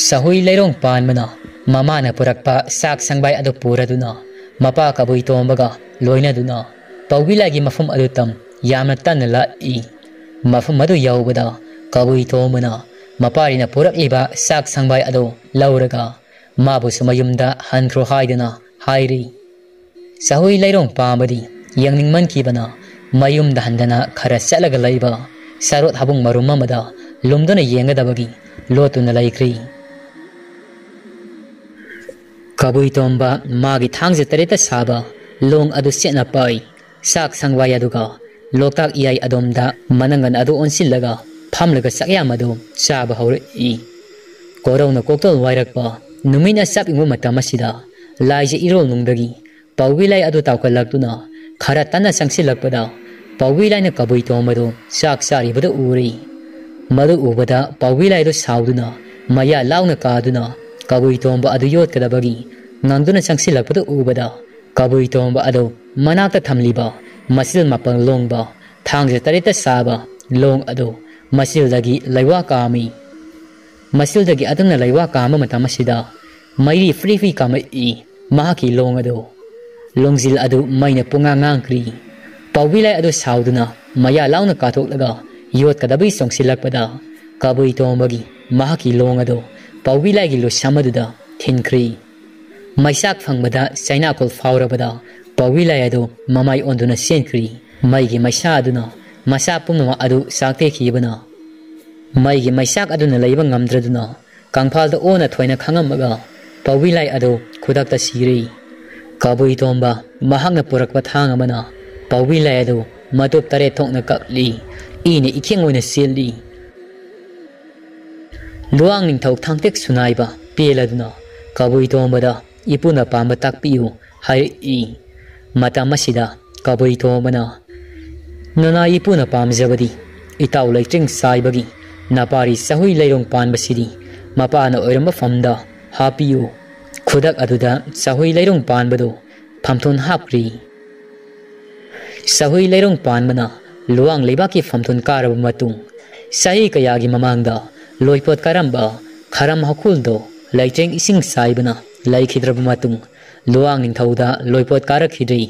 Sahui leirong pan mana mama na purakpa sak sangbay adu pura duna mapa kabui tombaga loina duna pawila gi mafum adu tam yamna tanala I mafum adu yawbada kabui tomana mapari na purak iba sak sangbay adu lauraga mabu sumayumda hanthro haidana hairi Sahui leirong pamadi yangning man kibana mayum dahandana khara salaga laiba sarot habung marum mamada lumduna yengadabagi lotuna laikri Kabui tomba magi thangje tarita saba long adu setna pai sak sangwai aduga loktak iyai adomda manangan adu onsillaga phamlaga sakyam adu chaba hore I korona koktol wairakpa numina sak ingu matamasida laije irol nungdagi pawilai adu tawkalaktuna khara tana sangsilakpada pawilai na kabui tomado sak sari bada uri madu ubada pawilai do sauduna maya launa kaduna kabui tomba adu yot kadabagi nanduna sangsilakpada ubada kabui tomba adu manakta thamliba masil mapang longba thangje tarita saba long adu masil dagi laiwa kami masil dagi aduna laiwa kama matamasida mairi free kama I mahaki long adu longzil adu maina punga ngangkri pawilai adu sauduna maya launa kathoklaga yot kadabi songsilakpada kabui tombagi mahaki long adu pawilai gi lo samaduda thinkri maisak phangbada chaina kol faurabada pawilai adu mamai onduna senkri maigi maisa aduna masa pumna adu sakte khibana maigi maisak aduna leiba ngamdraduna kangphalda ona thoina khangamaga pawilai adu khudakta siri kabui tomba mahakna purakpa thang amana pawilai adu matop tare thokna kakli ine ikheng oina selli luang ning thok thangtek sunaiba peladuna kabui tombada ipuna pamba takpiu hai I matamasida kabui tombana nana ipuna pamjabadi itaw leitring saibagi napari sahui leirong panbasidi mapana oiramba famda hapiu khudak aduda sahui leirong panbado phamthon hapri sahui leirong panmana luang leibaki phamthon karaba matung sahi kayagi mamangda loipot karamba kharam hakuldo laicheng ising saibana laikhidraba matung luang ningthauda loipot karakhidri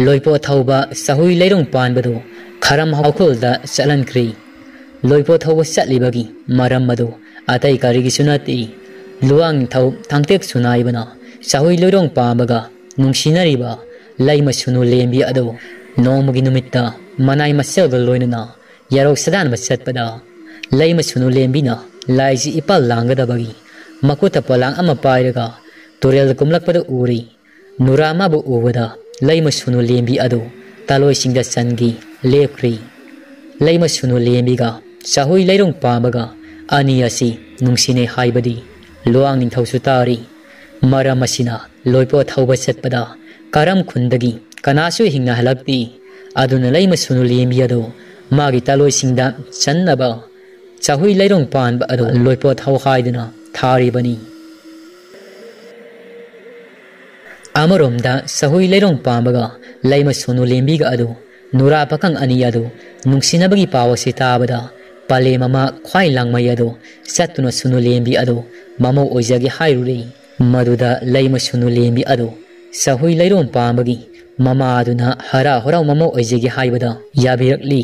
loipot thauba sahui leirong panbado kharam hakulda chalankri loipot thauba chatlibagi maram madu atai karigi sunati luang thau thangtek sunaibana sahui leirong pambaga nungsinariba laima sunu lembi ado nomagi numitta manai maselga loinana yarok sadan masatpada laima sunu lembina laiji ipal langgadabagi makuta palang ama pairaga torel kumlakpada uri nurama bu ubada laima sunu lembi ado taloi singda sangi lepkri laima sunu lembiga sahui leirong pambaga ani asi nungsine haibadi luang ningthausu tari maramasina loipo thauba setpada karam khundagi kanasu hingna halakti aduna laima sunu lembi ado magi taloi singda channaba chahui leirong panba ado loipo thau haiduna thari bani amaromda sahui leirong pambaga laima sunu lembi ga ado nura pakang ani ado nungsinabagi pawase tabada pale mama khwai langmai ado satuna sunu lembi ado mamo oijagi hairuri maduda laima sunu lembi ado sahui leirong pambagi mama aduna hara horau mamo oijagi haibada yabirakli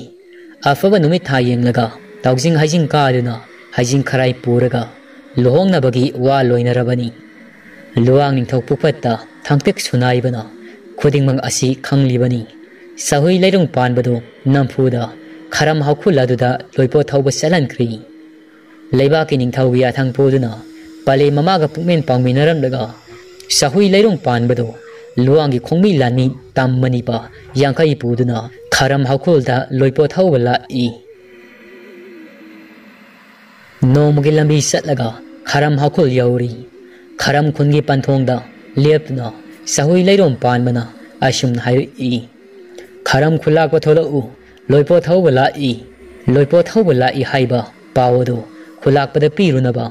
afaba numit thayenglaga taujing hajing kaduna hajing kharai puraga lohongnabagi wa loinarabani luang ningthau pupatta thangtek sunaibana khudingmang asi khanglibani sahui leirong panbado nampuda kharam haukhuladuda loipo thauba salankri leibaki ningthaugi athangpoduna pale mamaga pukmen pangminaramdaga sahui leirong panbado luangi khongmi lani tammani pa yangkai puduna kharam haukhulda loipo thauba la I nomugi lambi satlaga kharam haukhul yauri kharam khungi panthongda lepna sahui leirong panbana asum hai I kharam khulak pathola u loipo thauba la I loipo thauba la I haiba pawado khulak pada pirunaba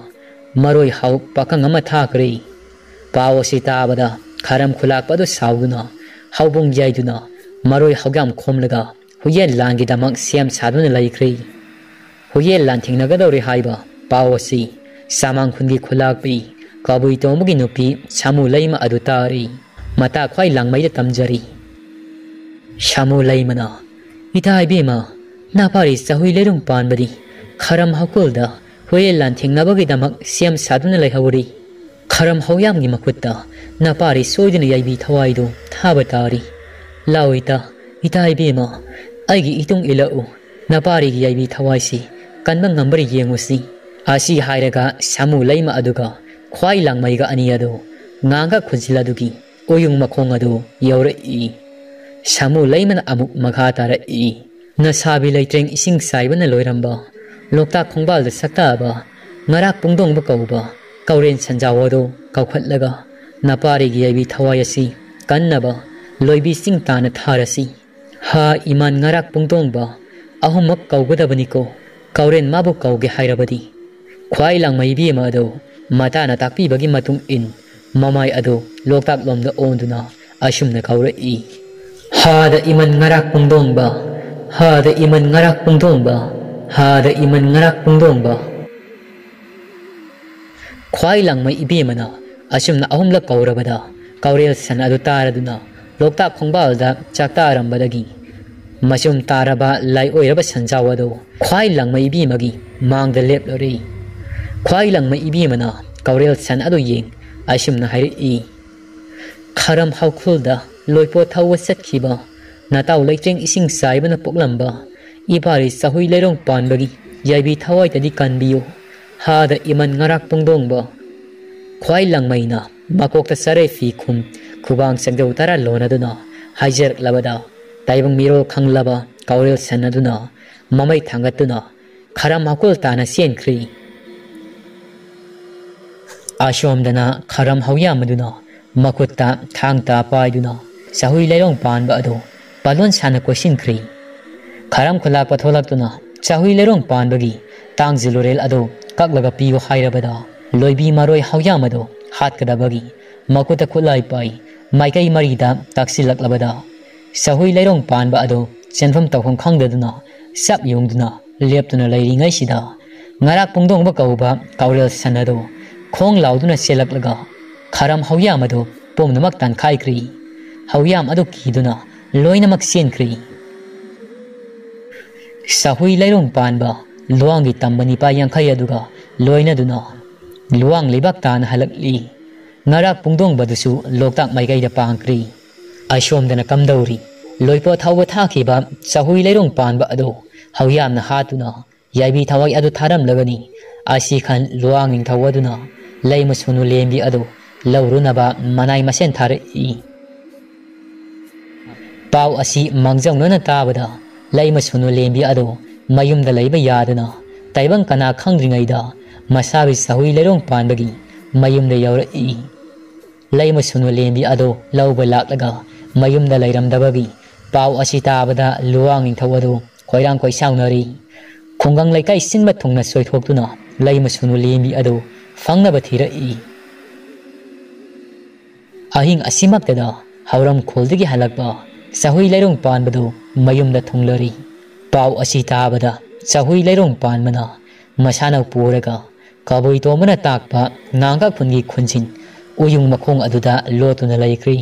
maroi hau pakang ama thakri pawo sitabada kharam khulak padu sauduna haubung jaiduna maroi haugam khomlaga huye langi damak siam saduna laikri huye lan thingnagadori haiba पाओसी सामांग खुनगी खुलाकपी Kabui तोमगी नुपी Samu lemma अदु तारी मता ख्वाई लांगमैदा तमजरी सामू लैमना इता इबेमा नापारी सहुई लेरुंग पानबदी खरम हकुलदा हुए लांथिंगनाबगीदमक same सादुना लैहौरी खरम हौयामगी मखुत्ता नापारी सोइदना याइबी थवाइदो थाबा तारी लाओइता इता इबेमा आइगी इतुंग इलाउ नापारीगी याइबी थवाइसी कन्बा ngambari yengusi asi hairaga samu laima aduga khwai langmaiga ani adu nganga khunjila dugi oyung makhong adu yaura I samu laimana amuk magha tara I na sabi laitreng ising saibana loiramba lokta khongbal da sakta ba ngarak pungdong ba kauba kauren sanjawado kaukhatlaga naparigi yabi thawai asi kannaba loibi sing tana tharasi ha iman ngarak pungdong ba ahumak kaugadabani ko kauren mabu kauge hairabadi khwai langmai bi ma do mata na takpi bagi matung in mamai ado loktak lomda onduna ashumna kaura I ha da iman ngarak pungdong ba ha da iman ngarak pungdong ba ha da iman ngarak pungdong ba khwai langmai ibi mana ashumna ahumla kaurabada kaurel san adu taraduna loktak khongbal da chakta arambadagi masum taraba lai oiraba sanjawado khwai langmai bi magi mangda leplori khwai langmai bi mana kaurel san adu yeng ashimna hairi I kharam haukhulda loipo thawa satkhiba nataw leitreng ising saibana poklamba ibari sahui lerong panbagi yaibi thawai tadi kanbiyo ha da iman ngarak pungdong ba khwai langmai na makokta sare fi khum khubang sagdau tara lonaduna haijer labada taibang miro khanglaba kaurel sanaduna mamai thangatuna kharam hakul tana senkhri ashomdana kharam hauya maduna makutta thangta paiduna sahui leirong panba ado palon sana kosinkhri kharam khulak patholaktuna sahui leirong panbagi tangjilurel ado kaklaga pigo hairabada loibi maroi hauya mado hatkadabagi makuta khulai pai maikai marida taksilaklabada sahui leirong panba ado chenfam tawkhong khangdaduna sap yongduna leptuna leiringai sida ngarak pungdong ba kauba kaurel sanado khong lauduna selaklaga kharam hawyam ado pomnamak tan khaikri hawyam ado kiduna loinamak senkhri sahui leirong panba luangi tambani pa yangkhai aduga loina duna luang libak tan halakli ngarak pungdong badusu loktak maigai da pangkri ashomdana kamdauri loipo thawa thakhiba sahui leirong panba ado hawyamna hatuna yaibi thawai adu tharam lagani asi khan luanging thawaduna leima sunu lembi ado laurunaba manai masen thar I pau asi mangjangna tabada leima sunu lembi ado mayumda leiba yadana taibang kana khangdringaida masabi sahui leirong panbagi mayumda yaura I leima sunu lembi ado lauba laklaga mayumda leiramdabagi pau asi tabada luanging thawado khoirang koi saunari khongang laikai sinba thungna soithokduna leima sunu lembi ado fangnaba thira I ahing asimaktada hauram kholdagi halakba sahui leirong panbado mayumda thunglari pau asi tabada sahui leirong panmana masana puraga kaboi tomana takpa nganga khungi khunjin uyung makhong aduda lotuna laikri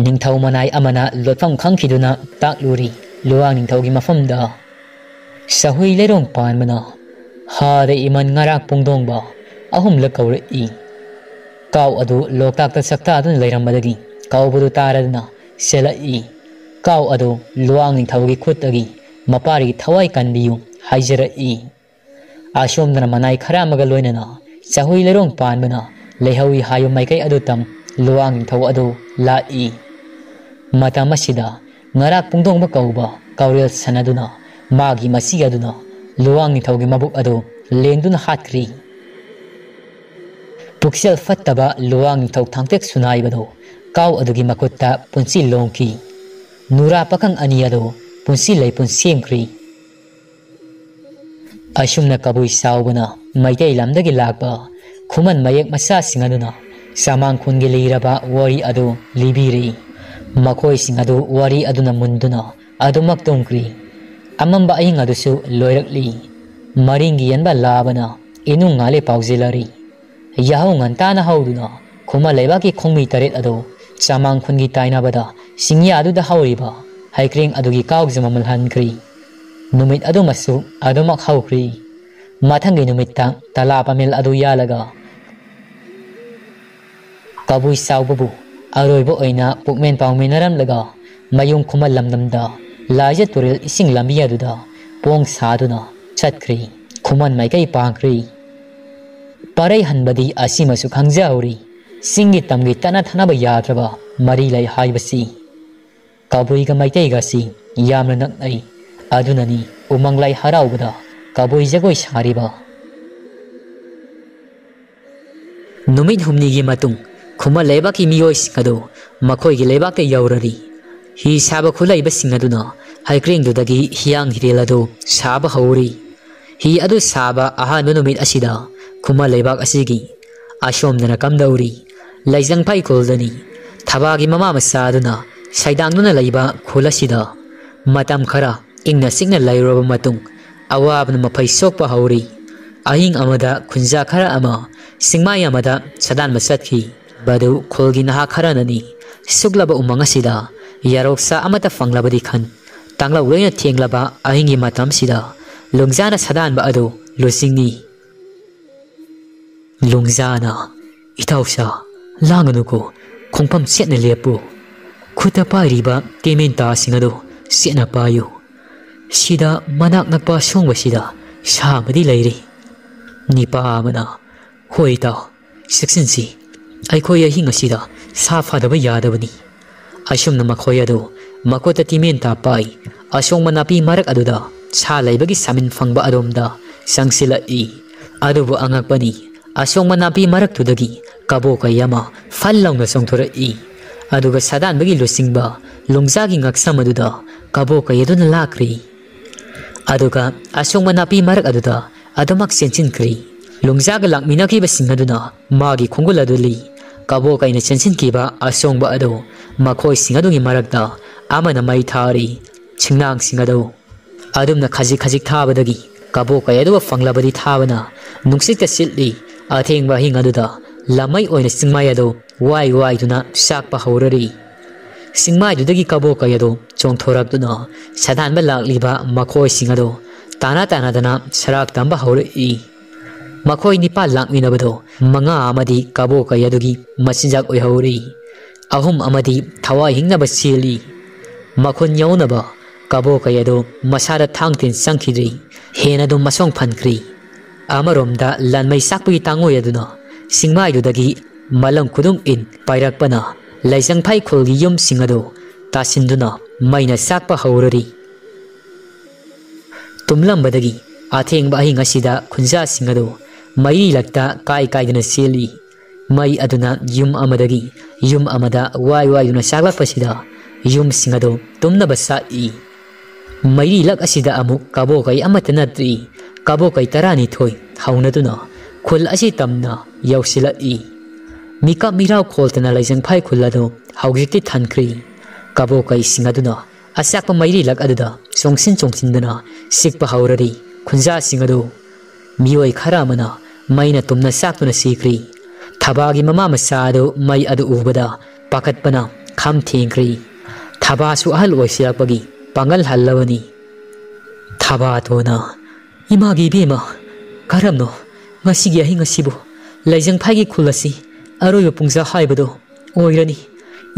ningthau manai amana lotfam khangkhiduna takluri luang ningthaugi mafamda sahui leirong panmana ha de iman ngarak pungdong ba ahum la kaura I kaw adu loktak ta sakta adun leirammadagi kaw budu taradna sela I kaw adu luang ningthaugi khutagi mapari thawai kanbiyu haijara I ashomdana manai kharamaga loinana sahui leirong panmana leihawi hayu maikai adu tam luang ningthau adu la I mata masida ngarak pungdong ba kauba kaurel sanaduna magi masi aduna luang ningthaugi mabuk adu lengduna hatkri puksel fattaba luang ningthau thangtek sunai bado kaw adugi makutta punsi longki nura pakang ani adu punsi leipun semkri ashumna kabui saubana maitai lamdagi lakba khuman mayek masa singaduna samang khungi leiraba wari adu libiri makoi singadu wari aduna munduna adumak tongkri amamba aing adusu loirakli maringi yanba labana inung ngale pauzilari yahu ngantana hauduna khuma leba ki khongmi taret ado chamang khungi taina bada singya adu da hauriba haikring adugi kaugzama malhan kri numit adu masu adumak haukri mathangi numitta tala pamel adu yalaga kabui saubabu aroibo oina pukmen pawminaram laga mayung khuma lamnamda laja turil ising lambi aduda pong saduna chatkri khuman maikai pangkri parai hanbadi asimasu khangjauri singi tamgi tana thanaba yadraba mari lai haibasi kabui ga maitai ga si yamna naknai adunani umanglai haraubada kabui jagoi sariba numit humni gi matung khuma leba ki miyoi singado makhoi gi leba te yaurari hi saba khulai ba singaduna haikring dudagi hiang hirelado saba hauri hi adu saba ahan numit asida khuma lebak asigi ashomdana kamdauri laijang pai koldani thabagi mama masaduna saidangduna laiba khulasida matam khara ingna singna lairoba matung awabna maphai sokpa hauri ahing amada khunja khara ama singmai amada sadan masatki badu kholgi naha khara nani suglaba umanga sida yaroksa amata fanglabadi khan tangla loina thenglaba ahingi matam sida lungjana sadan ba adu lusingni lungjana itausa langanuko khongpam setna lepu khuta pairiba tementa singado setna payu sida manak nakpa songba sida samadi leiri nipa amana hoita siksinsi aikhoya hinga sida safa daba yadabani ashumna makhoya do makota timenta pai asong manapi marak aduda sa laibagi samin fangba adomda sangsila I adubu angakpani asong manapi marak tudagi kabo kayama fallaungna songthora I aduga sadan bagi lusingba lungzagi ngaksam aduda kabo kayaduna lakri aduga asong manapi marak aduda adumak senchin kri lungzaga lakminaki ba singaduna magi khongul aduli kabo kayna senchin kiba asongba adu makhoi singadungi marakda amana mai thari chingnang singado adumna khaji khajik thabadagi kabo kayadu fanglabadi thabana nungsikta silli athengba hingaduda lamai oina singmai ado wai wai duna sakpa haurari singmai dudagi kabo kayado chongthorakduna sadanba lakliba makhoi singado tana tana dana sarak tamba hauri makhoi nipa lakminabado manga amadi kabo kayadugi machinjak oi hauri ahum amadi thawai hingnaba seli makhon yaunaba kabo kayado masara thangtin sangkhidri hena dum masong phankri amaromda lanmai sakpagi tangoi aduna singmai dudagi malam khudung in pairakpana laijang phai khulgi yum singado tasinduna maina sakpa haurari tumlambadagi athengba ahinga sida khunja singado mai lakta kai kaidana seli mai aduna yum amadagi yum amada wai wai duna saglakpasida yum singado tumna basa I mai lak asida amu kabo kai amatana tri kabo kai tarani thoi haunaduna khul asi tamna yausila I mika mirau kholtana laijang phai khulado haugikti thankri kabo kai singaduna asakpa mai lak aduda chongsin chongsindana sikpa haurari khunja singado mioi kharamana maina tumna saktuna sikri thabagi mama masado mai adu ubada pakatpana kham thengkri thaba su ahal oisilakpagi pangal hallawani thaba tona imagi bema karamno ngasigi ahinga sibu laijang phagi khulasi aroyo pungja haibado oirani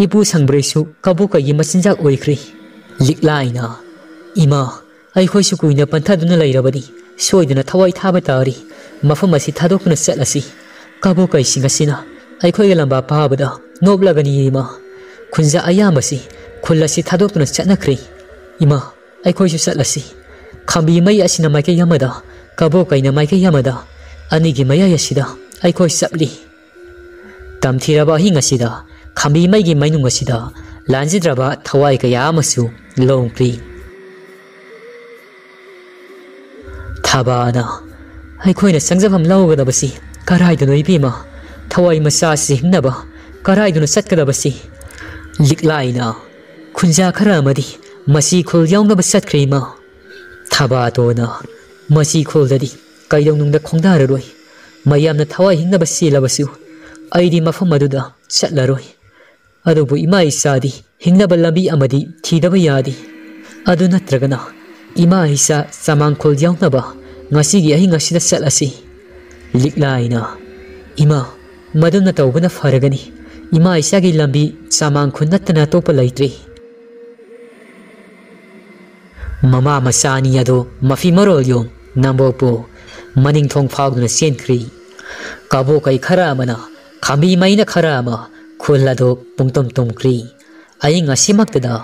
ipu sangbresu kabuka yi machinjak oikri liklaina ima ai khoisu kuina panthaduna lairabadi soiduna thawai thaba tari mafam asi thadokna chatlasi kabuka isingasina ai khoi lamba pabada noblagani ima khunja ayamasi khulasi thadokna chatnakri ima ai khoisu chatlasi khambi mai asina maike yamada kabuka ina maike yamada anigi maya yasida ai khoi sapli tamthiraba hingasida khambi mai gi mainungasida lanjidraba thawai kaya amasu longkri thabana ai khoina sangjabam lawgadabasi karaiduna ibima thawai masa sihnaba karaiduna satgadabasi liklaina khunja kharamadi masi khul yaungnaba satkrima thabatona masi khuldadi ꯀꯩꯗꯧꯅꯨꯡꯗ ꯈꯣꯡꯗꯥꯔꯔꯣꯏ ꯃꯌꯥꯝꯅ ꯊꯋꯥꯏ ꯍꯤꯡꯅꯕ ꯁꯤꯜꯂꯕꯁꯨ ꯑꯩꯗꯤ ꯃꯐꯝ ꯑꯗꯨꯗ ꯆꯠꯂꯔꯣꯏ ꯑꯗꯨꯕꯨ ꯏꯃꯥ ꯏꯆꯥꯗꯤ ꯍꯤꯡꯅꯕ ꯂꯝꯕꯤ ꯑꯃꯗꯤ ꯊꯤꯗꯕ ꯌꯥꯗꯦ ꯑꯗꯨ ꯅꯠꯇ꯭ꯔꯒꯅ ꯏꯃꯥ ꯏꯆꯥ ꯆꯃꯥꯡꯈꯣꯜ ꯌꯥꯎꯅꯕ ꯉꯁꯤꯒꯤ ꯑꯍꯤꯡ ꯑꯁꯤꯗ ꯆꯠꯂꯁꯤ ꯂꯤꯛꯂꯥꯏꯅ ꯏꯃꯥ ꯃꯗꯨꯅ ꯇꯧꯕꯅ ꯐꯔꯒꯅꯤ ꯏꯃꯥ ꯏꯆꯥꯒꯤ ꯂꯝꯕꯤ ꯆꯃꯥꯡꯈꯣꯜ ꯅꯠꯇꯅ ꯑꯇꯣꯞꯄ ꯂꯩꯇ꯭ꯔꯤ ꯃꯃꯥ ꯃꯆꯥ ꯑꯅꯤ ꯑꯗꯨ ꯃꯐꯤ ꯃꯔꯣꯜ ꯌꯣꯝ ꯅꯝꯕꯣꯛꯄꯨ ꯃꯅꯤꯡꯊꯣꯡ ꯐꯥꯎꯗꯨꯅ ꯆꯦꯟꯈ꯭ꯔꯤ ꯀꯕꯣꯀꯩ ꯈꯔ ꯑꯃꯅ ꯈꯥꯝꯕꯤ ꯃꯩꯅ ꯈꯔ ꯑꯃ ꯈꯨꯜ ꯑꯗꯨ ꯄꯨꯡꯇꯨꯝ ꯇꯨꯝꯈ꯭ꯔꯤ ꯑꯍꯤꯡ ꯑꯁꯤꯃꯛꯇꯗ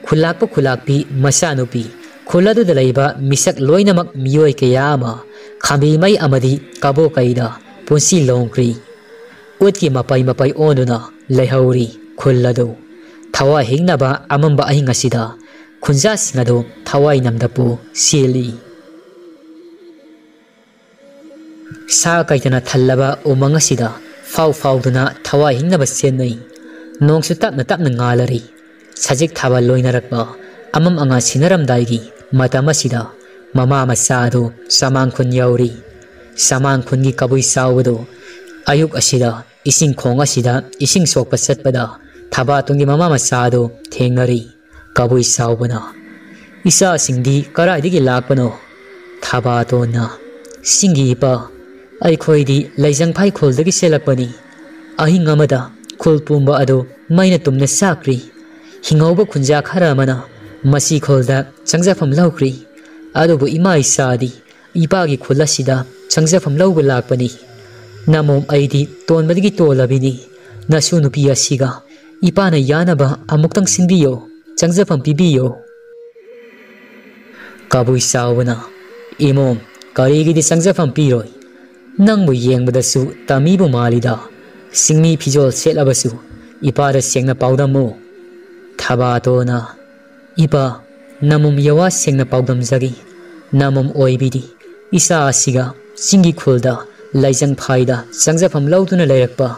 ꯈꯨꯜꯂꯥꯛꯄ ꯈꯨꯜꯂꯥꯛꯄꯤ ꯃꯆꯥꯅꯨꯄꯤ ꯈꯨꯜ ꯑꯗꯨꯗ ꯂꯩꯕ ꯃꯤꯁꯛ ꯂꯣꯏꯅꯃꯛ ꯃꯤꯑꯣꯏ ꯀꯌꯥ ꯑꯃ ꯈꯥꯝꯕꯤ ꯃꯩ ꯑꯃꯗꯤ ꯀꯕꯣꯀꯩꯗ ꯄꯨꯟꯁꯤ ꯂꯣꯡꯈ꯭ꯔꯤ ꯎꯠꯀꯤ ꯃꯄꯩ ꯃꯄꯩ ꯑꯣꯟꯗꯨꯅ ꯂꯩꯍꯧꯔꯤ ꯈꯨꯜ ꯑꯗꯨ ꯊꯋꯥꯏ ꯍꯤꯡꯅꯕ ꯑꯃꯝꯕ ꯑꯍꯤꯡ ꯑꯁꯤꯗ ꯈꯨꯟꯖꯥꯁꯤꯡ ꯑꯗꯨ ꯊꯋꯥꯏ ꯅꯝꯗꯄꯨ ꯆꯦꯜꯂꯤ ꯁꯥ ꯀꯩꯇꯅ ꯊꯜꯂꯕ ꯎꯃꯪ ꯑꯁꯤꯗ ꯐꯥꯎ ꯐꯥꯎꯗꯨꯅ ꯊꯋꯥꯏ ꯍꯤꯡꯅꯕ ꯆꯦꯟꯅꯩ ꯅꯣꯡꯁꯨ ꯇꯞꯅ ꯇꯞꯅ ꯉꯥꯜꯂꯔꯤ ꯁꯖꯤꯛ ꯊꯥꯕ ꯂꯣꯏꯅꯔꯛꯄ ꯑꯃꯝ ꯑꯉꯥꯟ ꯁꯤꯟꯅꯔꯝꯗꯥꯏꯒꯤ ꯃꯇꯝ ꯑꯁꯤꯗ ꯃꯃꯥ ꯃꯆꯥ ꯑꯗꯨ ꯆꯃꯥꯡꯈꯨꯟ ꯌꯧꯔꯤ ꯆꯃꯥꯡꯈꯨꯟꯒꯤ ꯀꯕꯨꯏ ꯆꯥꯎꯕꯗꯨ ꯑꯌꯨꯛ ꯑꯁꯤꯗ ꯏꯁꯤꯡ ꯈꯣꯡ ꯑꯁꯤꯗ ꯏꯁꯤꯡ ꯁꯣꯛꯄ ꯆꯠꯄꯗ ꯊꯕꯥꯇꯣꯟꯒꯤ ꯃꯃꯥ ꯃꯆꯥ ꯑꯗꯨ ꯊꯦꯡꯅꯔꯤ ꯀꯕꯨꯏ ꯆꯥꯎꯕꯅ ꯏꯆꯥꯁꯤꯡꯗꯤ ꯀꯔꯥꯏꯗꯒꯤ ꯂꯥꯛꯄꯅꯣ ꯊꯕꯥꯇꯣꯟꯅ ꯁꯤꯡꯒꯤ ꯏꯄꯥ ꯑꯩꯈꯣꯏꯗꯤ ꯂꯩꯖꯪꯐꯥꯏ ꯈꯨꯜꯗꯒꯤ ꯆꯦꯜꯂꯛꯄꯅꯤ ꯑꯍꯤꯡ ꯑꯃꯗ ꯈꯨꯜ ꯄꯨꯝꯕ ꯑꯗꯨ ꯃꯩꯅ ꯇꯨꯝꯅ ꯆꯥꯛꯈ꯭ꯔꯤ ꯍꯤꯡꯍꯧꯕ ꯈꯨꯟꯖꯥ ꯈꯔ ꯑꯃꯅ ꯃꯁꯤ ꯈꯨꯜꯗ ꯆꯪꯖꯐꯝ ꯂꯧꯈ꯭ꯔꯤ ꯑꯗꯨꯕꯨ ꯏꯃꯥ ꯏꯆꯥꯗꯤ ꯏꯄꯥꯒꯤ ꯈꯨꯜ ꯑꯁꯤꯗ ꯆꯪꯖꯐꯝ ꯂꯧꯕ ꯂꯥꯛꯄꯅꯤ ꯅꯃꯣꯝ ꯑꯩꯗꯤ ꯇꯣꯟꯕꯗꯒꯤ ꯇꯣꯜꯂꯕꯤꯅꯤ ꯅꯁꯨ ꯅꯨꯄꯤ ꯑꯁꯤꯒ ꯏꯄꯥꯅ ꯌꯥꯅꯕ ꯑꯃꯨꯛꯇꯪ ꯁꯤꯟꯕꯤꯌꯣ ꯆꯪꯖꯐꯝ ꯄꯤꯕꯤꯌꯣ ꯀꯕꯨꯏ ꯆꯥꯎꯕꯅ ꯏꯃꯣꯝ ꯀꯔꯤꯒꯤꯗꯤ ꯆꯪꯖꯐꯝ ꯄꯤꯔꯣꯏ ꯅꯪꯕꯨ ꯌꯦꯡꯕꯗꯁꯨ ꯇꯝꯃꯤꯕꯨ ꯃꯥꯜꯂꯤꯗ ꯁꯤꯡꯃꯤ ꯐꯤꯖꯣꯜ ꯁꯦꯠꯂꯕꯁꯨ ꯏꯄꯥꯗ ꯁꯦꯡꯅ ꯄꯥꯎꯗꯝꯃꯨ ꯊꯕꯥꯇꯣꯟꯅ ꯏꯄꯥ ꯅꯃꯣꯝ ꯌꯋꯥ ꯁꯦꯡꯅ ꯄꯥꯎꯗꯝꯖꯔꯤ ꯅꯃꯣꯝ ꯑꯣꯏꯕꯤꯗꯤ ꯏꯆꯥ ꯑꯁꯤꯒ ꯆꯤꯡꯒꯤ ꯈꯨꯜꯗ ꯂꯩꯖꯪꯐꯥꯏꯗ ꯆꯪꯖꯐꯝ ꯂꯧꯗꯨꯅ ꯂꯩꯔꯛꯄ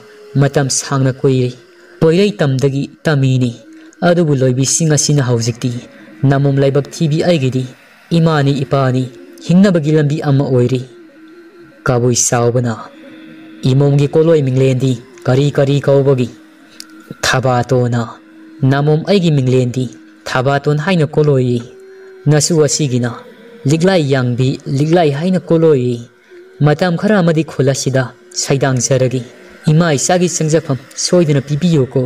ꯃꯇꯝ ꯁꯥꯡꯅ ꯀꯨꯏꯔꯤ ꯄꯣꯏꯔꯩ ꯇꯝꯗꯒꯤ ꯇꯝꯃꯤꯅꯤ ꯑꯗꯨꯕꯨ ꯂꯣꯏꯕꯤꯁꯤꯡ ꯑꯁꯤꯅ ꯍꯧꯖꯤꯛꯇꯤ ꯅꯃꯣꯝ ꯂꯥꯏꯕꯛ ꯊꯤꯕꯤ ꯑꯩꯒꯤꯗꯤ ꯏꯃꯥꯅꯤ ꯏꯄꯥꯅꯤ ꯍꯤꯡꯅꯕꯒꯤ ꯂꯝꯕꯤ ꯑꯃ ꯑꯣꯏꯔꯤ ꯀꯕꯨꯏ ꯆꯥꯎꯕꯅ ꯏꯃꯣꯝꯒꯤ ꯀꯣꯂꯣꯏ ꯃꯤꯡꯂꯦꯟꯗꯤ ꯀꯔꯤ ꯀꯔꯤ ꯀꯧꯕꯒꯤ ꯊꯕꯥꯇꯣꯟꯅ ꯅꯃꯣꯝ ꯑꯩꯒꯤ ꯃꯤꯡꯂꯦꯟꯗꯤ ꯊꯕꯥꯇꯣꯟ ꯍꯥꯏꯅ ꯀꯣꯂꯣꯏꯏ ꯅꯁꯨ ꯑꯁꯤꯒꯤꯅ ꯂꯤꯛꯂꯥꯏ ꯌꯥꯡꯕꯤ ꯂꯤꯛꯂꯥꯏ ꯍꯥꯏꯅ ꯀꯣꯂꯣꯏꯏ ꯃꯇꯝ ꯈꯔ ꯑꯃꯗꯤ ꯈꯨꯜ ꯑꯁꯤꯗ ꯁꯩꯗꯥꯡꯖꯔꯒꯤ ꯏꯃꯥ ꯏꯆꯥꯒꯤ ꯆꯪꯖꯐꯝ ꯁꯣꯏꯗꯅ ꯄꯤꯕꯤꯌꯨꯀꯣ